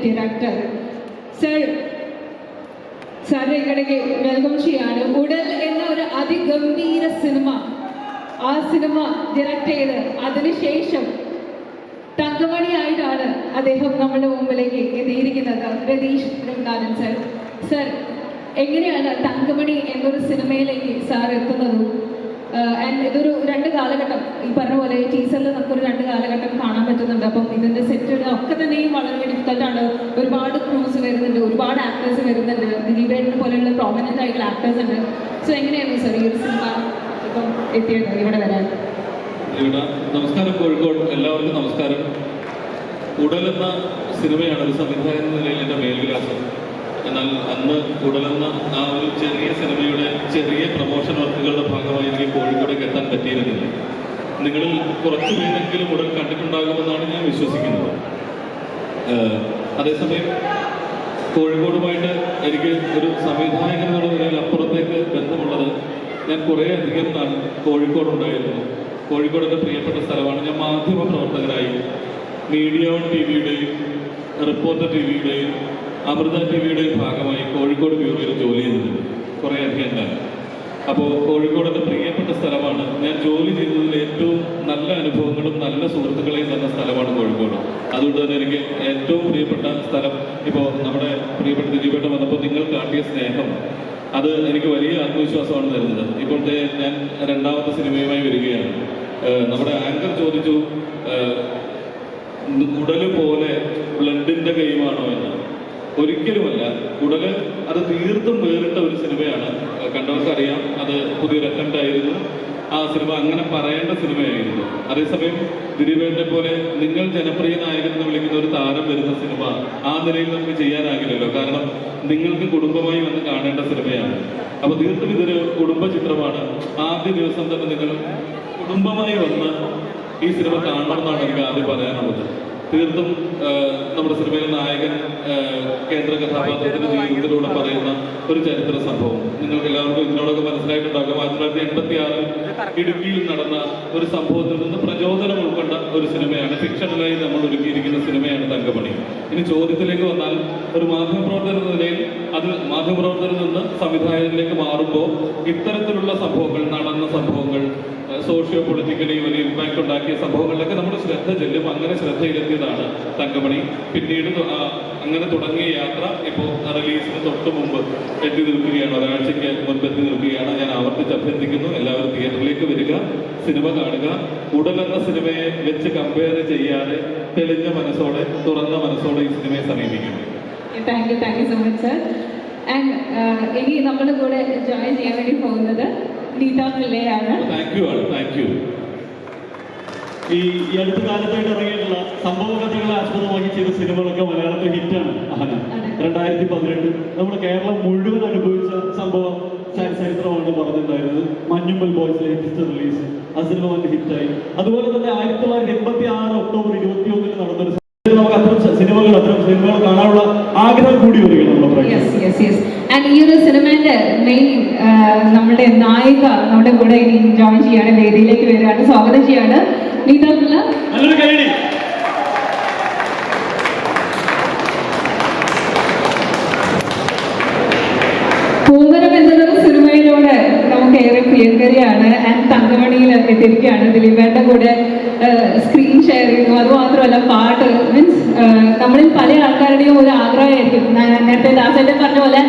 Director sir സാറിനെ ഇങ്ങോട്ടേക്ക് welcome ചെയ്യാണ്. ഉടൽ എന്ന ഒരു അതിഗംഭീര സിനിമ, ആ സിനിമ ഡയറക്ട് ചെയ്ത് അതിനുശേഷം തങ്കമണിയായിട്ടാണ് അദ്ദേഹം നമ്മുടെ മുമ്പിലേക്ക് എത്തിയിരിക്കുന്നത്. രതീഷ് രംഗാനൻ സർ. സർ, എങ്ങനെയാണ് തങ്കമണി എന്നൊരു സിനിമയിലേക്ക് സാർ എത്തുന്നതും ആൻഡ് ഇതൊരു 2 കാലഘട്ടം, ഈ പറഞ്ഞ പോലെ ടീസറിൽ നമുക്കൊരു 2 കാലഘട്ടം കാണാൻ പറ്റുന്നുണ്ട്. അപ്പം ഇതിൻ്റെ സെറ്റ് ഒക്കെ തന്നെയും വളരെ ഡിഫിക്കൽട്ടാണ്. ഒരുപാട് ക്രൂസ് വരുന്നുണ്ട്, ഒരുപാട് ആക്ടേഴ്സ് വരുന്നുണ്ട്, ദിലീപേട്ടനെ പോലെയുള്ള പ്രോമിനൻ്റ് ആയിട്ടുള്ള ആക്ടേഴ്സ് ഉണ്ട്. സോ എങ്ങനെയായിരുന്നു സാർ ഈ ഒരു സിനിമ ഇപ്പം എത്തിയത് ഇവിടെ വരാൻ? നമസ്കാരം കോഴിക്കോട്, എല്ലാവർക്കും നമസ്കാരം. ഉടൽ എന്ന സിനിമയാണ് ഒരു സംവിധായകൻ എന്ന നിലയിൽ എൻ്റെ മേൽവിലാസം. എന്നാൽ അന്ന് ഉടലെന്ന ആ ഒരു ചെറിയ സിനിമയുടെ ചെറിയ പ്രൊമോഷൻ വർക്കുകളുടെ ഭാഗമായി എനിക്ക് കോഴിക്കോടേക്ക് എത്താൻ പറ്റിയിരുന്നില്ല. നിങ്ങളിൽ കുറച്ച് പേരെങ്കിലും ഉടൽ കണ്ടിട്ടുണ്ടാകുമെന്നാണ് ഞാൻ വിശ്വസിക്കുന്നത്. അതേസമയം കോഴിക്കോടുമായിട്ട് എനിക്ക് ഒരു സംവിധായകൻ എന്നുള്ള നിലയിൽ അപ്പുറത്തേക്ക് ബന്ധമുള്ളത്, ഞാൻ കുറേ അധികം നാൾ കോഴിക്കോടുണ്ടായിരുന്നു. കോഴിക്കോട് എൻ്റെ പ്രിയപ്പെട്ട സ്ഥലമാണ്. ഞാൻ മാധ്യമ പ്രവർത്തകരായി മീഡിയ വൺ ടിവിയുടെയും റിപ്പോർട്ടർ ടിവിയുടെയും അമൃത ടിവിയുടെയും ഭാഗമായി കോഴിക്കോട് ബ്യൂറോയിൽ ജോലി ചെയ്തിട്ടുണ്ട് കുറേ അധികം കാലം. അപ്പോൾ കോഴിക്കോട് എൻ്റെ പ്രിയപ്പെട്ട സ്ഥലമാണ്. ഞാൻ ജോലി ചെയ്തതിൽ ഏറ്റവും നല്ല അനുഭവങ്ങളും നല്ല സുഹൃത്തുക്കളെയും തന്ന സ്ഥലമാണ് കോഴിക്കോട്. അതുകൊണ്ട് തന്നെ എനിക്ക് ഏറ്റവും പ്രിയപ്പെട്ട സ്ഥലം, ഇപ്പോൾ നമ്മുടെ പ്രിയപ്പെട്ട ദിലീപേട്ടൻ വന്നപ്പോൾ നിങ്ങൾ കാട്ടിയ സ്നേഹം, അത് എനിക്ക് വലിയ ആത്മവിശ്വാസമാണ് തരുന്നത്. ഇപ്പോഴത്തെ ഞാൻ 2ാമത്തെ സിനിമയുമായി വരികയാണ്. നമ്മുടെ ആങ്കർ ചോദിച്ചു, ഉടല് പോലെ ബ്ലഡിൻ്റെ ഗെയിമാണോ എന്ന്. ഒരിക്കലുമല്ല. ഉടല് അത് തീർത്തും വേറിട്ട ഒരു സിനിമയാണ്. കണ്ടവർക്കറിയാം, അത് പുതിയൊരു അറ്റംപ്റ്റ് ആയിരുന്നു. ആ സിനിമ അങ്ങനെ പറയേണ്ട സിനിമയായിരുന്നു. അതേസമയം ദിലീപേട്ടനെ പോലെ നിങ്ങൾ ജനപ്രിയ നായകൻ എന്ന് വിളിക്കുന്ന ഒരു താരം വരുന്ന സിനിമ ആ നിലയിൽ നമുക്ക് ചെയ്യാനാകില്ലല്ലോ. കാരണം നിങ്ങൾക്ക് കുടുംബമായി വന്ന് കാണേണ്ട സിനിമയാണ്. അപ്പോൾ തീർത്തും ഇതൊരു കുടുംബ ചിത്രമാണ്. ആദ്യ ദിവസം തന്നെ നിങ്ങൾ കുടുംബമായി വന്ന് ഈ സിനിമ കാണണമെന്നാണ് എനിക്ക് ആദ്യം പറയാനുള്ളത്. തീർത്തും നമ്മുടെ സിനിമയിലെ നായകൻ കേന്ദ്ര കഥാപാത്രത്തിന്റെ ജീവിതത്തിലൂടെ പറയുന്ന ഒരു ചരിത്ര സംഭവം നിങ്ങൾക്ക് എല്ലാവർക്കും ഇതിനോടൊക്കെ മനസ്സിലായിട്ടുണ്ടാകും. 1986 ഇടുക്കിയിൽ നടന്ന ഒരു സംഭവത്തിൽ നിന്ന് പ്രചോദനം ഉൾക്കൊണ്ട ഒരു സിനിമയാണ്. ഫിക്ഷണലായി നമ്മൾ ഒരുക്കിയിരിക്കുന്ന സിനിമയാണ് തങ്കമണി. ഇനി ചോദ്യത്തിലേക്ക് വന്നാൽ, ഒരു മാധ്യമപ്രവർത്തകൻ എന്ന നിലയിൽ അത് മാധ്യമപ്രവർത്തകരിൽ നിന്ന് സംവിധായകനിലേക്ക് മാറുമ്പോൾ ഇത്തരത്തിലുള്ള സംഭവങ്ങൾ, നടന്ന സംഭവങ്ങൾ, സോഷ്യോ പൊളിറ്റിക്കലി വലിയ ഇമ്പാക്ട് ഉണ്ടാക്കിയ സംഭവങ്ങളിലൊക്കെ നമ്മൾ ശ്രദ്ധ ചെല്ലും. അങ്ങനെ ശ്രദ്ധയിലെത്തിയതാണ് തങ്കമണി. പിന്നീട് അങ്ങനെ തുടങ്ങിയ യാത്ര ഇപ്പോൾ റിലീസിന് തൊട്ട് മുമ്പ് എത്തി നിൽക്കുകയാണ്. ഒരാഴ്ചയ്ക്ക് മുൻപ് എത്തി നിൽക്കുകയാണ്. ഞാൻ ആവർത്തിച്ച് അഭ്യർത്ഥിക്കുന്നു, എല്ലാവരും തിയേറ്ററിലേക്ക് വരിക, സിനിമ കാണുക. ഉടൽ എന്ന സിനിമയെ വെച്ച് കമ്പയർ ചെയ്യാതെ തെളിഞ്ഞ മനസ്സോടെ, തുറന്ന മനസ്സോടെ ഈ സിനിമയെ സമീപിക്കുന്നു. Thank you so much sir. And ഇനി നമ്മുടെ കൂടെ ജോയിൻ ചെയ്യാൻ വേണ്ടി പോകുന്നത് നീത പിള്ളയാണ്. Thank you. ഈ അടുത്ത കാലത്തായിട്ട് ഇറങ്ങിയിട്ടുള്ള സംഭവ കഥകളെ ആസ്പദമാക്കി ചെയ്ത സിനിമകളൊക്കെ മലയാളത്തിൽ ഹിറ്റാണ്. 2018 നമ്മുടെ കേരളം മുഴുവൻ അനുഭവിച്ച സംഭവം ചരിത്രമാണ് പറഞ്ഞിട്ടുണ്ടായിരുന്നത്. മഞ്ഞുമ്മൽ ബോയ്സ് ലേറ്റസ്റ്റ് റിലീസ്, ആ സിനിമ വന്ന് ഹിറ്റായി. അതുപോലെ തന്നെ 1986 ഒക്ടോബർ 21 നടന്നൊരു നമുക്ക് അത്തരം സിനിമകൾ കാണാനുള്ള ആഗ്രഹം കൂടി വരികയാണ് നമ്മുടെ. ആൻഡ് ഈ ഒരു സിനിമയുടെ മെയിൻ നമ്മുടെ നായിക നമ്മുടെ കൂടെ ഇനി ജോയിൻ ചെയ്യാണ്, വേദിയിലേക്ക് വരികയാണ്. സ്വാഗതം ചെയ്യാണ് നീത പിള്ള. നല്ലൊരു കൈയടി. പൂമരം എന്നൊരു സിനിമയിലൂടെ നമുക്ക് ഏറെ പ്രിയങ്കരിയാണ്. ആൻഡ് തങ്കമണിയിൽ എത്തിയിരിക്കുകയാണ്. ദിലീപേട്ടൻ്റെ കൂടെ സ്ക്രീൻ ഷെയർ ചെയ്യുന്നു. അതുമാത്രമല്ല, പാട്ട് മീൻസ് നമ്മളിൽ പല ആൾക്കാരുടെയും ഒരു ആഗ്രഹമായിരിക്കും. നേരത്തെ ദാസേട്ടൻ പറഞ്ഞ പോലെ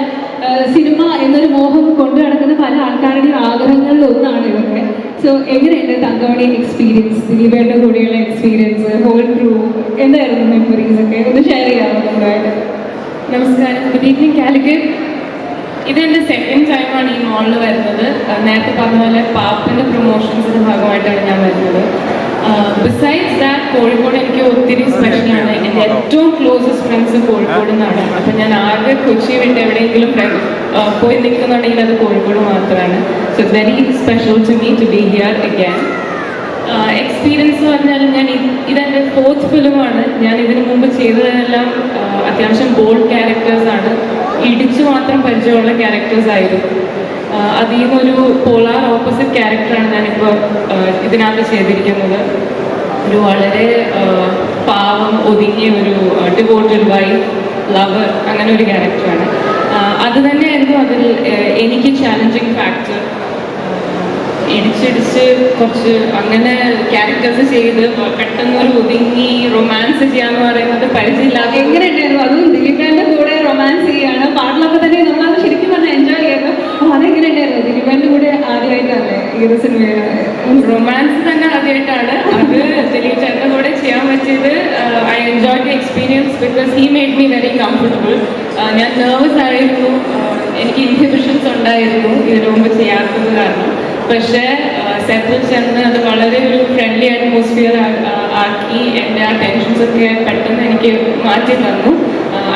സിനിമ എന്നൊരു മോഹം കൊണ്ടു നടക്കുന്ന പല ആൾക്കാരുടെയും ആഗ്രഹങ്ങളിൽ ഒന്നാണ് ഇതൊക്കെ. സോ എങ്ങനെയുണ്ട് തങ്കമണി എക്സ്പീരിയൻസ്, ദിലീപേട്ടൻ്റെ കൂടെയുള്ള എക്സ്പീരിയൻസ്, ഹോൾ ക്രൂ, എന്തായിരുന്നു മെമ്മറീസ് ഒക്കെ ഒന്ന് ഷെയർ ചെയ്യാമോ നമ്മളായിട്ട്? നമസ്കാരം, ഗുഡ് ഈവനിങ് കാലിക്കറ്റ്. ഇതെൻ്റെ സെക്കൻഡ് ടൈമാണ് ഈ മോളിൽ വരുന്നത്. നേരത്തെ പറഞ്ഞ പോലെ പാപ്പിൻ്റെ പ്രൊമോഷൻസിൻ്റെ ഭാഗമായിട്ടാണ് ഞാൻ വരുന്നത്. ബിസൈഡ്സ് ദാറ്റ് കോഴിക്കോട് എനിക്ക് ഒത്തിരി സ്പെഷ്യലാണ്. എൻ്റെ ഏറ്റവും ക്ലോസസ്റ്റ് ഫ്രണ്ട്സ് കോഴിക്കോട് നിന്നാണ്. അപ്പം ഞാൻ ആകെ കൊച്ചി വിട്ട് എവിടെയെങ്കിലും പോയി നിൽക്കുന്നുണ്ടെങ്കിൽ അത് കോഴിക്കോട് മാത്രമാണ്. So it's very special to me to be here again. Experience പറഞ്ഞാൽ ഇതെൻ്റെ 4th ഫിലിമാണ്. ഞാൻ ഇതിനു മുമ്പ് ചെയ്തതെല്ലാം അത്യാവശ്യം ബോൾഡ് ക്യാരക്ടേഴ്സാണ്. ഇടിച്ചു മാത്രം പരിചയമുള്ള ക്യാരക്ടേഴ്സ് ആയിരുന്നു. അതിൽ നിന്നൊരു പോളാർ ഓപ്പോസിറ്റ് ക്യാരക്ടറാണ് ഞാനിപ്പോൾ ഇതിനകത്ത് ചെയ്തിരിക്കുന്നത്. ഒരു വളരെ പാവം ഒതുങ്ങിയ ഒരു ഡിവോട്ടഡ് വൈഫ് ലവർ, അങ്ങനെ ഒരു ക്യാരക്ടറാണ്. അത് തന്നെയായിരുന്നു അതിൽ എനിക്ക് ചാലഞ്ചിങ് ഫാക്ടർ. ഇടിച്ചിടിച്ച് കുറച്ച് അങ്ങനെ ക്യാരക്ടേഴ്സ് ചെയ്ത് പെട്ടെന്ന് ഒരു ഒതുങ്ങി റൊമാൻസ് ചെയ്യാന്ന് പറയുന്നത് പരിചയമില്ലാതെ. എങ്ങനെയുണ്ടായിരുന്നു? അതും ദിലീപേന്റെ കൂടെ റൊമാൻസ് ചെയ്യാണ്, പാട്ടിലൊക്കെ തന്നെ നമ്മളത് ശരിക്കും പറഞ്ഞാൽ എൻജോയ് ചെയ്യുന്നു. അപ്പൊ അതെങ്ങനെയുണ്ടായിരുന്നു? ദിലീപേന്റെ കൂടെ ആദ്യമായിട്ടല്ലേ ഈ ഒരു സിനിമയിൽ റൊമാൻസ് തന്നെ ആദ്യമായിട്ടാണ്. അത് ദിലീപ് ചേട്ടൻ്റെ കൂടെ ചെയ്യാൻ പറ്റിയത്. I enjoy the experience because he made me very comfortable. ഞാൻ നെർവസ് ആയിരുന്നു, എനിക്ക് ഇൻഹിബിഷൻസ് ഉണ്ടായിരുന്നു ഇതിനു മുമ്പ് ചെയ്യാത്തത് കാരണം. പക്ഷേ സെറ്റിൽ ചെന്ന് അത് വളരെ ഒരു ഫ്രണ്ട്ലി അറ്റ്മോസ്ഫിയർ ആക്കി എൻ്റെ ആ ടെൻഷൻസ് ഒക്കെ പെട്ടെന്ന് എനിക്ക് മാറ്റി തന്നു.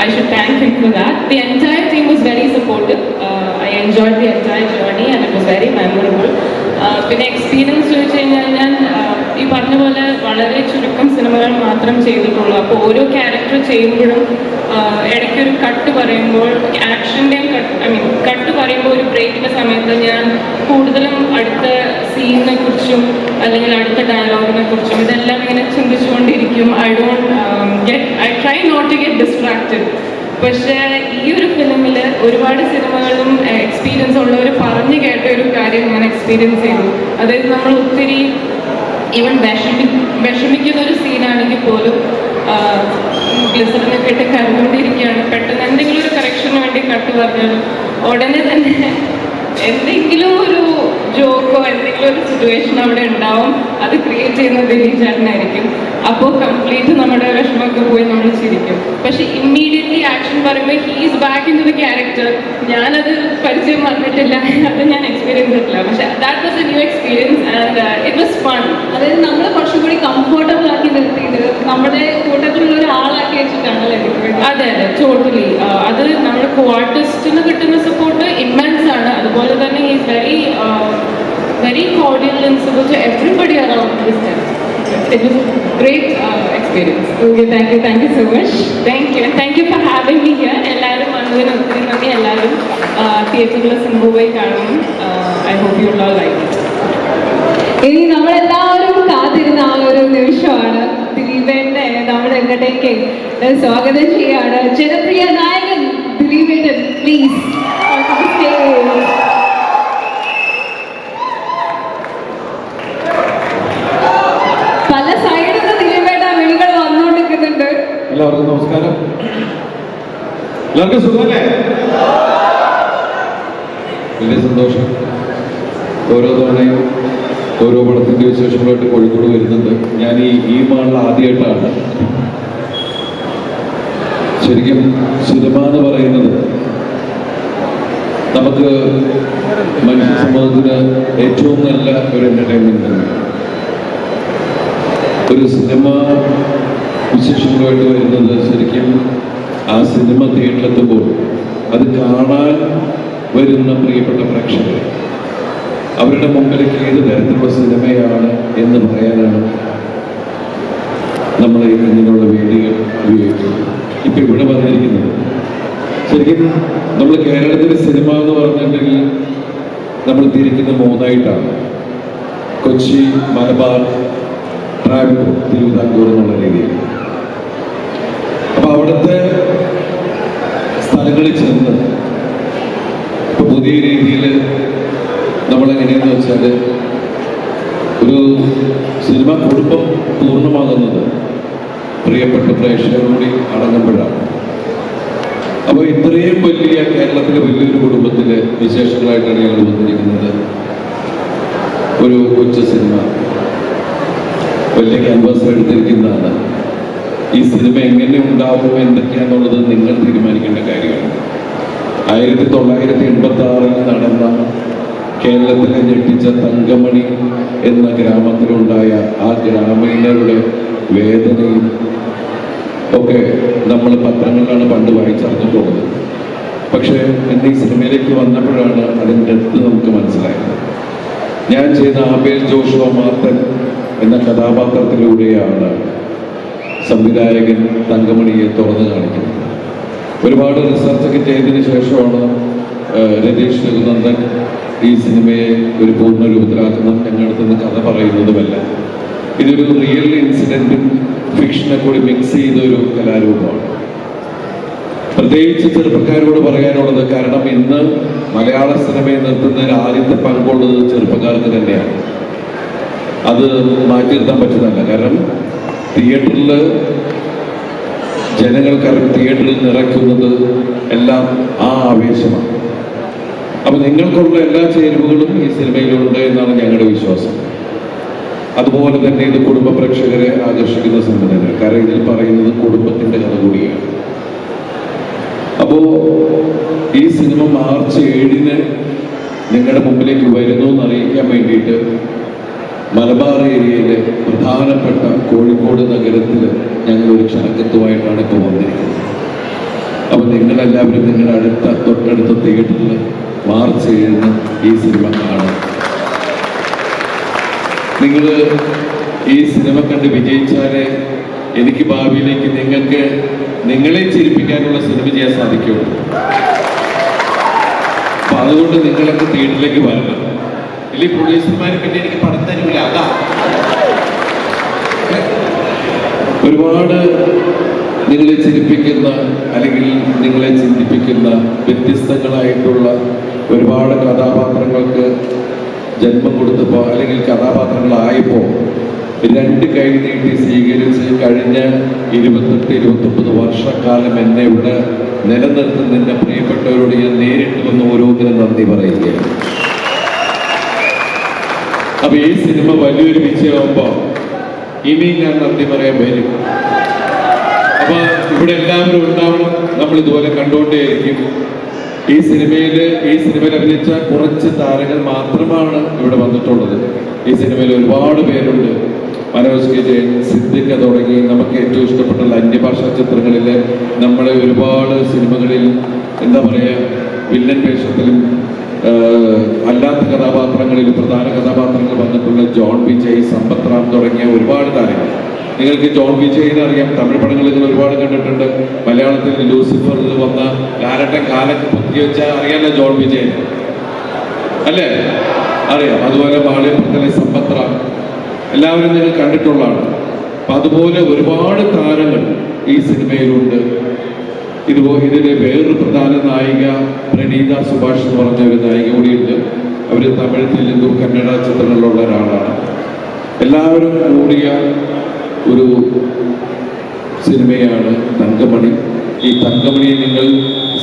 I should thank him for that. The entire team was very supportive. I enjoyed the entire journey and it was very memorable. പിന്നെ എക്സ്പീരിയൻസ് ചോദിച്ചു കഴിഞ്ഞാൽ ഞാൻ ഈ പറഞ്ഞ പോലെ വളരെ ചുരുക്കം സിനിമകൾ മാത്രം ചെയ്തിട്ടുള്ളൂ. അപ്പോൾ ഓരോ ക്യാരക്ടർ ചെയ്യുമ്പോഴും ഇടയ്ക്കൊരു കട്ട് പറയുമ്പോൾ ആക്ഷൻ്റെയും കട്ട് പറയുമ്പോൾ ഒരു ബ്രേക്കിൻ്റെ സമയത്ത് ഞാൻ കൂടുതലും അടുത്ത സീനിനെ കുറിച്ചും അല്ലെങ്കിൽ അടുത്ത ഡയലോഗിനെ കുറിച്ചും ഇതെല്ലാം ഇങ്ങനെ ചിന്തിച്ചുകൊണ്ടിരിക്കും. I try not to get distracted. പക്ഷേ ഈ ഒരു ഫിലിമിൽ ഒരുപാട് സിനിമകളും എക്സ്പീരിയൻസ് ഉള്ളവർ പറഞ്ഞു കേട്ട ഒരു കാര്യം ഞാൻ എക്സ്പീരിയൻസ് ചെയ്തു. അതായത് നമ്മൾ ഒത്തിരി ഈവൻ വിഷമിക്കുന്ന ഒരു സീനാണെങ്കിൽ പോലും ഗ്ലിസറിനൊക്കെ ഇട്ട് കരഞ്ഞുകൊണ്ടിരിക്കുകയാണ്. പെട്ടെന്ന് എന്തെങ്കിലും ഒരു കറക്ഷന് വേണ്ടി കട്ട് പറഞ്ഞാലും ഉടനെ തന്നെ എന്തെങ്കിലും ഒരു ജോക്കോ എന്തെങ്കിലും ഒരു സിറ്റുവേഷൻ അവിടെ ഉണ്ടാവും. അത് ക്രിയേറ്റ് ചെയ്യുന്നത് ദിലീപ് ചേട്ടനായിരിക്കും. അപ്പോൾ കംപ്ലീറ്റ് നമ്മുടെ വിഷമമൊക്കെ പോയി നമ്മൾ ചിരിക്കും. പക്ഷെ ഇമ്മീഡിയറ്റ്ലി ആക്ഷൻ പറയുമ്പോൾ he's back into the character. ഞാനത് പരിചയം വന്നിട്ടില്ല, അത് ഞാൻ എക്സ്പീരിയൻസ് ചെയ്തിട്ടില്ല. പക്ഷെ that was a new experience and it was fun. അതായത് നമ്മൾ കുറച്ചും കൂടി കംഫർട്ടബിൾ ആക്കി നിർത്തിയത് നമ്മുടെ കൂട്ടത്തിലുള്ള ഒരാളാക്കി വെച്ചിട്ടാണല്ലേ? അതെ അതെ, ടോട്ടലി. അത് നമ്മുടെ കോ ആർട്ടിസ്റ്റിന് കിട്ടുന്ന സപ്പോർട്ട് ഇമ്മൻസ് ആണ്. അതുപോലെ തന്നെ is very cordial and civil to everybody around this set. It was a great experience. Okay, thank you so much. Thank you for having me here. എല്ലാവരും വന്നതിന് ഒത്തിരി നന്ദി. എല്ലാവരും തിയേറ്ററിൽ സിനിമ പോയി കാണണം. I hope you all like it. ഇനി നമ്മളെല്ലാവരും കാത്തിരുന്ന ആ ഒരു നിമിഷമാണ്. ദിലീപേട്ടനെ നമ്മുടെ ഇങ്ങോട്ടേക്ക് സ്വാഗതം ചെയ്യാണ്. ജനപ്രിയ നായകൻ ദിലീപേട്ടൻ, പ്ലീസ്. പല സൈഡിൽ നിന്ന് ദിലീപേട്ട വിളികൾ വന്നുകൊണ്ടിരിക്കുന്നുണ്ട്. എല്ലാവർക്കും നമസ്കാരം. എല്ലാവർക്കും സുഖമല്ലേ? വലിയ സന്തോഷം. ഓരോ തവണയും ഓരോ പടത്തിൻ്റെ വിശേഷങ്ങളായിട്ട് കോഴിക്കോട് വരുന്നുണ്ട്. ഞാൻ ഈ മാളിൽ ആദ്യമായിട്ടാണ്. ശരിക്കും സിനിമ എന്ന് പറയുന്നത് നമുക്ക് മനുഷ്യ സമൂഹത്തിന് ഏറ്റവും നല്ല ഒരു എൻ്റർടൈൻമെൻ്റ് ആണ്. ഒരു സിനിമ വിശേഷങ്ങളുമായിട്ട് വരുന്നത് ശരിക്കും ആ സിനിമ തിയേറ്ററിലെത്തുമ്പോൾ അത് കാണാൻ വരുന്ന പ്രിയപ്പെട്ട പ്രേക്ഷകർ അവരുടെ മുമ്പിലേക്ക് ഏത് തരത്തിലുള്ള സിനിമയാണ് എന്ന് പറയാനാണ് നമ്മൾ ഇങ്ങനെയുള്ള വേദികൾ ഉപയോഗിക്കുന്നത്. ഇപ്പം ഇവിടെ വന്നിരിക്കുന്നത് ശരിക്കും നമ്മൾ കേരളത്തിലെ സിനിമ എന്ന് പറഞ്ഞിട്ടുണ്ടെങ്കിൽ നമ്മൾ തിരിക്കുന്ന മൂന്നായിട്ടാണ്: കൊച്ചി, മലബാർ, ട്രാവൻകൂർ, തിരുവിതാംകൂർ എന്നുള്ള രീതിയിൽ. അപ്പൊ അവിടുത്തെ സ്ഥലങ്ങളിൽ ചെന്ന് ഇപ്പൊ പുതിയ രീതിയിൽ നമ്മളെങ്ങനെയെന്ന് വെച്ചാൽ ഒരു സിനിമ കുടുംബം പൂർണ്ണമാകുന്നത് പ്രിയപ്പെട്ട പ്രേക്ഷകർ കൂടി അടങ്ങുമ്പോഴാണ്. അപ്പോൾ ഇത്രയും വലിയ കേരളത്തിലെ വലിയൊരു കുടുംബത്തിലെ വിശേഷങ്ങളായിട്ടാണ് ഞങ്ങൾ വന്നിരിക്കുന്നത്. ഒരു കൊച്ചു സിനിമ വലിയ ക്യാൻവാസ് എടുത്തിരിക്കുന്നതാണ്. ഈ സിനിമ എങ്ങനെ ഉണ്ടാവും എന്തൊക്കെയാണെന്നുള്ളത് നിങ്ങൾ തീരുമാനിക്കേണ്ട കാര്യമാണ്. 1986 നടന്ന കേരളത്തിലെ ഞെട്ടിച്ച തങ്കമണി എന്ന ഗ്രാമത്തിലുണ്ടായ ആ ഗ്രാമീണരുടെ വേദനയും ഒക്കെ നമ്മൾ പത്രങ്ങളിലാണ് പണ്ട് വായിച്ചറിഞ്ഞിട്ടുള്ളത്. പക്ഷേ എൻ്റെ ഈ സിനിമയിലേക്ക് വന്നപ്പോഴാണ് അതിൻ്റെ ഡെപ്ത് നമുക്ക് മനസ്സിലായത്. ഞാൻ ചെയ്ത ആബേൽ ജോഷുവ മാർത്തൻ എന്ന കഥാപാത്രത്തിലൂടെയാണ് സംവിധായകൻ തങ്കമണിയെ തുറന്നു കാണിക്കുന്നത്. ഒരുപാട് റിസർച്ചൊക്കെ ചെയ്തതിന് ശേഷമാണ് രതീഷ് രഘുനന്ദൻ ഈ സിനിമയെ ഒരു പൂർണ്ണ രൂപത്തിലാക്കുന്നത്. ഞങ്ങളുടെ അടുത്തുനിന്ന് കഥ പറയുന്നതുമല്ല, ഇതൊരു റിയൽ ഇൻസിഡൻറ്റും ഫിക്ഷനെ കൂടി മിക്സ് ചെയ്ത ഒരു കലാരൂപമാണ്. പ്രത്യേകിച്ച് ചെറുപ്പക്കാരോട് പറയാനുള്ളത്, കാരണം ഇന്ന് മലയാള സിനിമയെ നിർത്തുന്നതിൽ ആദ്യത്തെ പങ്കുള്ളത് ചെറുപ്പക്കാർക്ക് തന്നെയാണ്. അത് മാറ്റി നിർത്താൻ പറ്റുന്നതല്ല. കാരണം തിയേറ്ററിൽ തിയേറ്ററിൽ നിറയ്ക്കുന്നത് എല്ലാം ആ ആവേശമാണ്. അപ്പൊ നിങ്ങൾക്കുള്ള എല്ലാ ചേരുവകളും ഈ സിനിമയിലുണ്ട് എന്നാണ് ഞങ്ങളുടെ വിശ്വാസം. അതുപോലെ തന്നെ ഇത് കുടുംബ പ്രേക്ഷകരെ ആകർഷിക്കുന്ന സിനിമ തന്നെ. കാരണം ഇതിൽ പറയുന്നത് കുടുംബത്തിന്റെ കഥ കൂടിയാണ്. അപ്പോ ഈ സിനിമ മാർച്ച് 7-ന് നിങ്ങളുടെ മുമ്പിലേക്ക് വരുന്നു എന്ന് അറിയിക്കാൻ വേണ്ടിയിട്ട് മലബാർ ഏരിയയിലെ പ്രധാനപ്പെട്ട കോഴിക്കോട് നഗരത്തിൽ ഞങ്ങൾ ഒരു ക്ഷണക്കത്തുമായിട്ടാണ് ഇപ്പോൾ വന്നിരിക്കുന്നത്. അപ്പോൾ നിങ്ങളെല്ലാവരും നിങ്ങളുടെ തൊട്ടടുത്ത തിയേറ്ററിൽ മാർച്ച് 7-ന് ഈ സിനിമ കാണും. നിങ്ങൾ ഈ സിനിമ കണ്ട് വിജയിച്ചാലേ എനിക്ക് ഭാവിയിലേക്ക് നിങ്ങളെ ചിരിപ്പിക്കാനുള്ള സിനിമ ചെയ്യാൻ സാധിക്കുള്ളൂ. അപ്പൊ അതുകൊണ്ട് നിങ്ങളൊക്കെ തിയേറ്ററിലേക്ക് വരണം. ഇല്ലെങ്കിൽ പ്രൊഡ്യൂസർമാർ പിന്നെ എനിക്ക് പണം തരില്ല. അതാ ഒരുപാട് നിങ്ങളെ ചിരിപ്പിക്കുന്ന അല്ലെങ്കിൽ നിങ്ങളെ ചിന്തിപ്പിക്കുന്ന വ്യത്യസ്തങ്ങളായിട്ടുള്ള ഒരുപാട് കഥാപാത്രങ്ങൾക്ക് ജന്മം കൊടുത്തപ്പോൾ അല്ലെങ്കിൽ കഥാപാത്രങ്ങളായപ്പോൾ 2 കൈ നീട്ടി സ്വീകരിച്ച് കഴിഞ്ഞ 28-29 വർഷക്കാലം എന്നെ ഇവിടെ നിലനിർത്തുന്ന എൻ്റെ പ്രിയപ്പെട്ടവരോട് ഞാൻ നേരിട്ട് വന്ന് ഓരോന്നിനും നന്ദി പറയുകയാണ്. അപ്പൊ ഈ സിനിമ വലിയൊരു വിജയമാകുമ്പോൾ ഇനിയും ഞാൻ നന്ദി പറയാൻ വരും. അപ്പൊ ഇവിടെ എല്ലാവരും ഉണ്ടാവണം. നമ്മൾ ഇതുപോലെ കണ്ടുകൊണ്ടേയിരിക്കും. ഈ സിനിമയിൽ അഭിനയിച്ച കുറച്ച് താരങ്ങൾ മാത്രമാണ് ഇവിടെ വന്നിട്ടുള്ളത്. ഈ സിനിമയിൽ ഒരുപാട് പേരുണ്ട്. മനോജ് കെ ജയൻ, സിദ്ദിഖ തുടങ്ങി നമുക്ക് ഏറ്റവും ഇഷ്ടപ്പെട്ടുള്ള അന്യഭാഷാ ചിത്രങ്ങളിൽ, നമ്മളെ ഒരുപാട് സിനിമകളിൽ എന്താ പറയുക, വില്ലൻ വേഷത്തിലും അല്ലാത്ത കഥാപാത്രങ്ങളിൽ പ്രധാന കഥാപാത്രങ്ങൾ വന്നിട്ടുള്ള ജോൺ വിജയ്, സമ്പത്ത് റാം തുടങ്ങിയ ഒരുപാട് താരങ്ങൾ. നിങ്ങൾക്ക് ജോൺ വിജയിനെ അറിയാം. തമിഴ് പടങ്ങൾ നിങ്ങൾ ഒരുപാട് കണ്ടിട്ടുണ്ട്. മലയാളത്തിൽ ലൂസിഫറിൽ വന്ന കാലം പൊത്തി വെച്ചാൽ അറിയാലോ ജോൺ വിജയൻ അല്ലേ? അറിയാം. അതുപോലെ ബാലയപ്പുറത്തിലെ സമ്പത്ത് റാം എല്ലാവരും നിങ്ങൾ കണ്ടിട്ടുള്ളതാണ്. അപ്പം അതുപോലെ ഒരുപാട് താരങ്ങൾ ഈ സിനിമയിലുണ്ട്. ഇതിലെ വേറൊരു പ്രധാന നായിക പ്രണീത സുഭാഷ് എന്ന് പറഞ്ഞ ഒരു നായിക കൂടിയുണ്ട്. അവർ തമിഴ്, തെലുങ്ക്, കന്നഡ ചിത്രങ്ങളിലുള്ള ഒരാളാണ്. എല്ലാവരും കൂടിയ ഒരു സിനിമയാണ് തങ്കമണി. ഈ തങ്കമണിയെ നിങ്ങൾ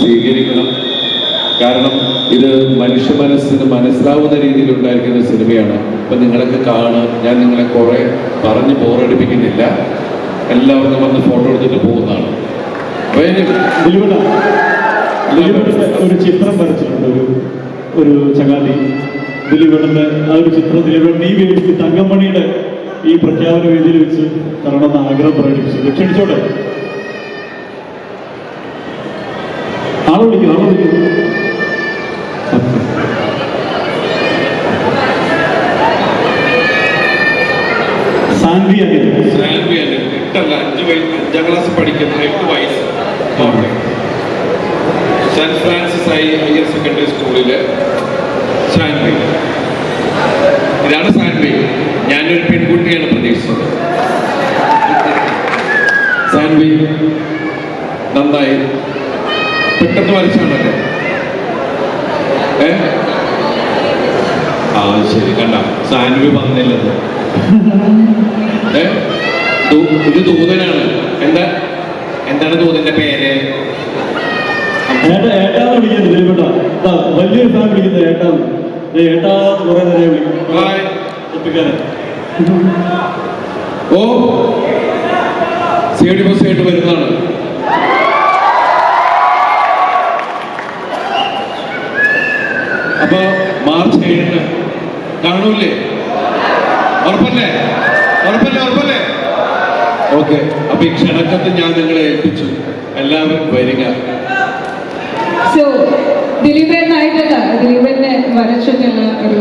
സ്വീകരിക്കണം. കാരണം ഇത് മനുഷ്യ മനസ്സിന് മനസ്സിലാവുന്ന രീതിയിൽ ഉണ്ടായിരിക്കുന്ന സിനിമയാണ്. അപ്പം നിങ്ങളൊക്കെ കാണുക. ഞാൻ നിങ്ങളെ കുറെ പറഞ്ഞ് ബോറടിപ്പിക്കുന്നില്ല. എല്ലാവർക്കും വന്ന് ഫോട്ടോ എടുത്തിട്ട് പോകുന്നതാണ്. ഒരു ചിത്രം വരച്ചിട്ടുണ്ട്, ഒരു ചങ്ങാതി ദിലീപേട്ടന്റെ ആ ഒരു ചിത്രം ദിലീപേട്ടൻ ഈ വേദിയിൽ തങ്കമണിയുടെ ഈ പ്രഖ്യാപന വേദിയിൽ വെച്ച് തരണമെന്ന് ആഗ്രഹം പ്രകടിപ്പിച്ചു. ക്ഷണിച്ചോട്ടെ. ആളെ വിളിക്കും. സാൻവി അനിൽ 5 ക്ലാസ് പഠിക്കുന്ന 8 വയസ്സ് സെന്റ് ഫ്രാൻസിസ് ഹയർ സെക്കൻഡറി സ്കൂളിലെ സാൻവി. ഇതാണ് സാൻവി. ഞാനൊരു പെൺകുട്ടിയാണ് പ്രതീക്ഷിച്ചത്. സാൻവി നന്നായി പെട്ടെന്ന് വരച്ചാണല്ലേ? ശരി, കണ്ട സാൻവി വന്നില്ലെന്ന്. ഇത് ദൂതനാണ്. എന്താണ് ദൂതന്റെ പേര്? ഏട്ടാന്ന് വിളിക്കുന്നത് ദിലീപേട്ട. വലിയൊരു ഫാൻ വിളിക്കുന്നത് ഏട്ടാന്ന്. ഏട്ടാന്ന് കുറെ നേരം വിളിക്കാനെ. ഓ സി ഡി ബസ് ആയിട്ട് വരുന്നതാണ്. അപ്പൊ മാർച്ച് 7-ന് കാണൂല്ലേ? ഉറപ്പല്ലേ? ഓക്കെ. അപ്പൊ ഈ ക്ഷണക്കത്ത് ഞാൻ നിങ്ങളെ ഏൽപ്പിച്ചു. എല്ലാവരും വരിക. ദിലീപേട്ടനായിട്ടല്ല, ദിലീപേട്ടനെ വരച്ചിട്ടുള്ള ഒരു